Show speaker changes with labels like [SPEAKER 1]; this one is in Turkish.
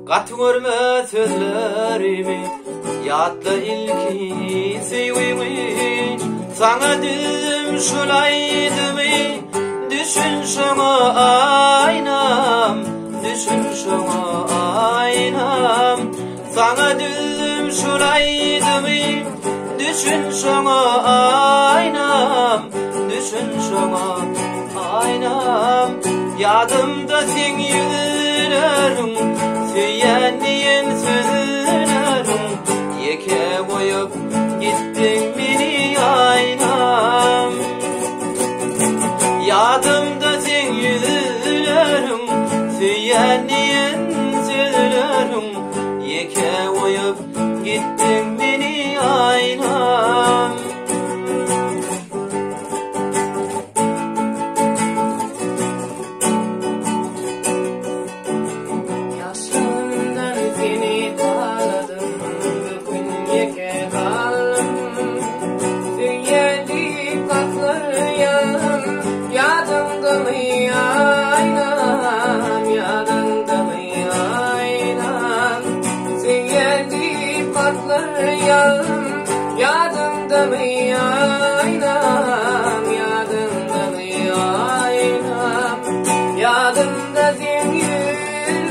[SPEAKER 1] Katı görme sözlerimi yatla ilki sevimi sana dizim şulaydı mı düşün şuna aynam düşün şuna aynam sana dizim şulaydı mı düşün şuna aynam düşün şuna aynam yadımda sen yüzlerim Süyendiğin sözlerim yeke koyup gittin beni aynam yadımda sen yüzlerim Süyendiğin sözlerim yeke koyup gittin beni aynam
[SPEAKER 2] Yadımda mı aynam, yadımda mı aynam, yadımda zengin